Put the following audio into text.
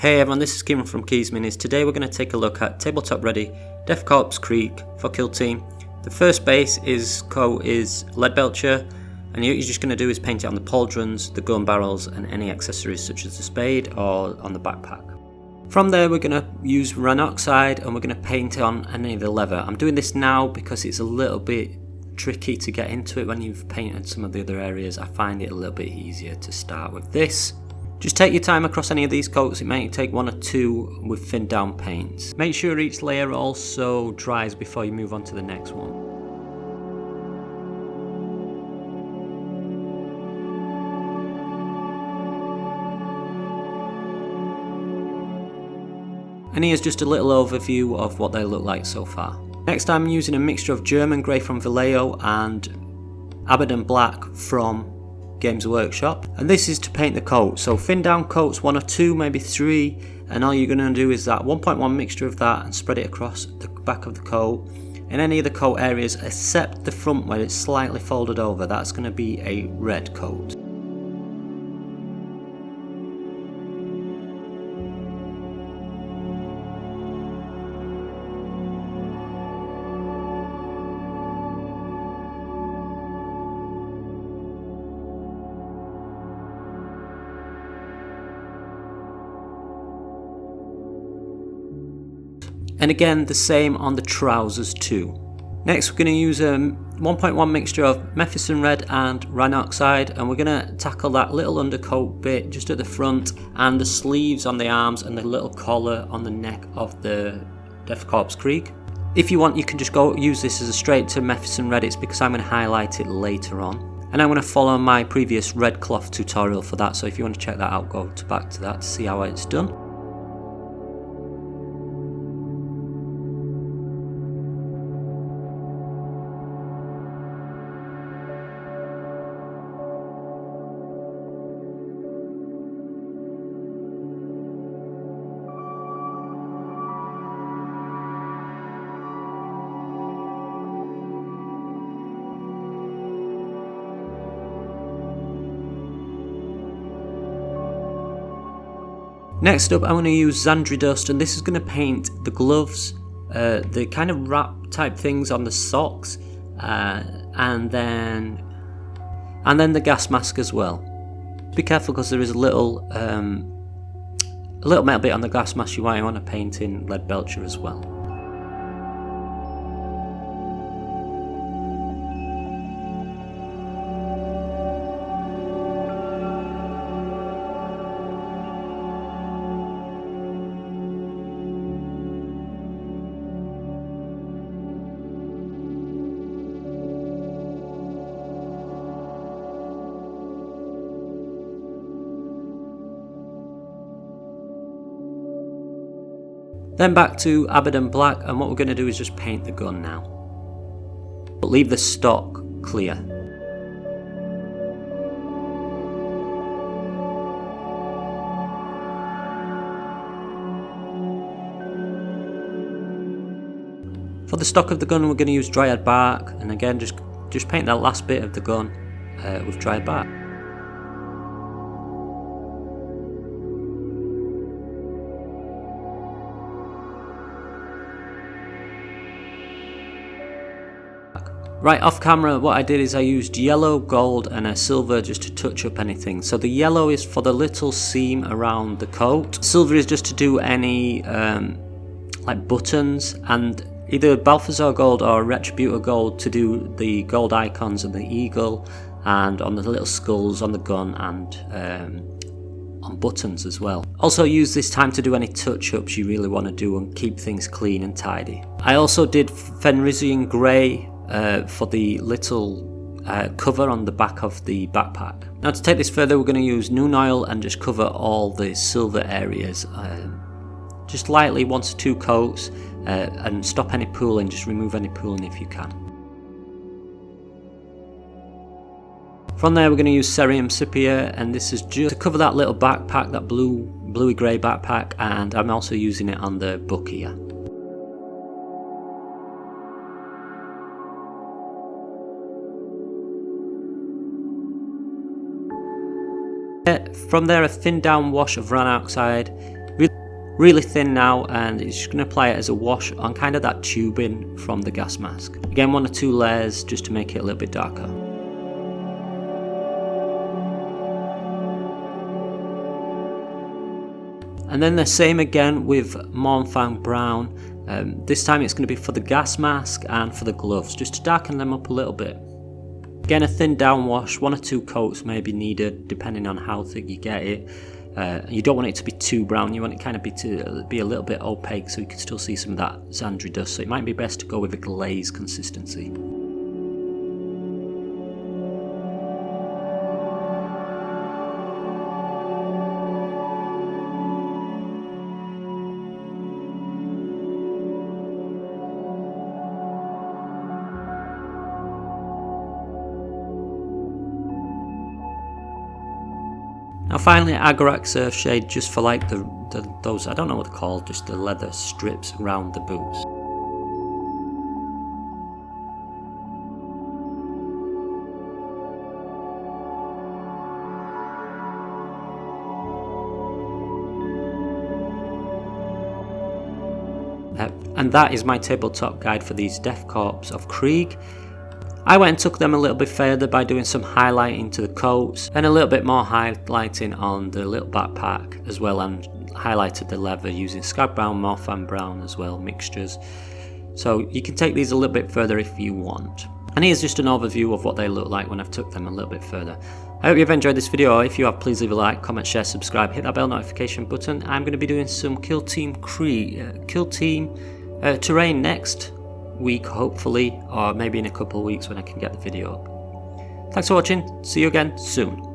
Hey everyone, this is Kieran from Kiesminis. Today we're going to take a look at Tabletop Ready Korps of Krieg for Kill Team. The first base coat is lead belcher, and what you're just going to do is paint it on the pauldrons, the gun barrels and any accessories such as the spade or on the backpack. From there we're going to use Ran Oxide and we're going to paint on any of the leather. I'm doing this now because it's a little bit tricky to get into it when you've painted some of the other areas. I find it a little bit easier to start with this. Just take your time across any of these coats. It may take one or two with thinned down paints. Make sure each layer also dries before you move on to the next one. And here's just a little overview of what they look like so far. Next I'm using a mixture of German grey from Vallejo and Abaddon Black from Games Workshop, and this is to paint the coat. So thin down coats, one or two, maybe three, and all you're going to do is that 1.1 mixture of that and spread it across the back of the coat in any of the coat areas except the front where it's slightly folded over. That's going to be a red coat. And again the same on the trousers too. Next we're going to use a 1.1 mixture of Mephiston Red and Ran Oxide, and we're going to tackle that little undercoat bit just at the front and the sleeves on the arms and the little collar on the neck of the Korps of Krieg. If you want you can just go use this as a straight to Mephiston Red. It's because I'm going to highlight it later on. And I'm going to follow my previous red cloth tutorial for that, so if you want to check that out, go back to that to see how it's done. Next up I'm going to use Zandri Dust, and this is going to paint the gloves, the kind of wrap type things on the socks, and then the gas mask as well. Be careful because there is a little metal bit on the gas mask you might want to paint in lead belcher as well. Then back to Abaddon Black, and what we're going to do is just paint the gun now, but leave the stock clear. For the stock of the gun we're going to use Dryad Bark, and again just paint that last bit of the gun with Dryad Bark. Right off camera what I did is I used yellow, gold and a silver just to touch up anything. So the yellow is for the little seam around the coat, silver is just to do any like buttons, and either Balthazar gold or Retributor gold to do the gold icons and the eagle and on the little skulls on the gun and on buttons as well. Also use this time to do any touch-ups you really want to do and keep things clean and tidy. I also did Fenrisian Grey for the little cover on the back of the backpack. Now to take this further we're going to use Noon Oil and just cover all the silver areas, just lightly 1 to 2 coats, and stop any pooling, just remove any pooling if you can. From there we're going to use Cerium Sepia, and this is just to cover that little backpack, that bluey grey backpack, and I'm also using it on the book here. From there, a thin down wash of Ran Oxide. really thin now, and it's just going to apply it as a wash on kind of that tubing from the gas mask. Again, 1 or 2 layers just to make it a little bit darker. And then the same again with Mournfang Brown. This time it's going to be for the gas mask and for the gloves, just to darken them up a little bit. Again, a thin down wash, 1 or 2 coats may be needed depending on how thick you get it. You don't want it to be too brown, you want it kind of to be a little bit opaque so you can still see some of that Xandri dust, so it might be best to go with a glaze consistency. Now finally, Agrax Earthshade, just for like those, I don't know what they're called, just the leather strips around the boots. And that is my tabletop guide for these Death Korps of Krieg. I went and took them a little bit further by doing some highlighting to the coats and a little bit more highlighting on the little backpack as well, and highlighted the leather using Scab Brown, Mournfang Brown as well, mixtures. So you can take these a little bit further if you want. And here's just an overview of what they look like when I've took them a little bit further. I hope you've enjoyed this video. If you have, please leave a like, comment, share, subscribe, hit that bell notification button. I'm going to be doing some Kill Team terrain next week, hopefully, or maybe in a couple of weeks when I can get the video up. Thanks for watching, see you again soon.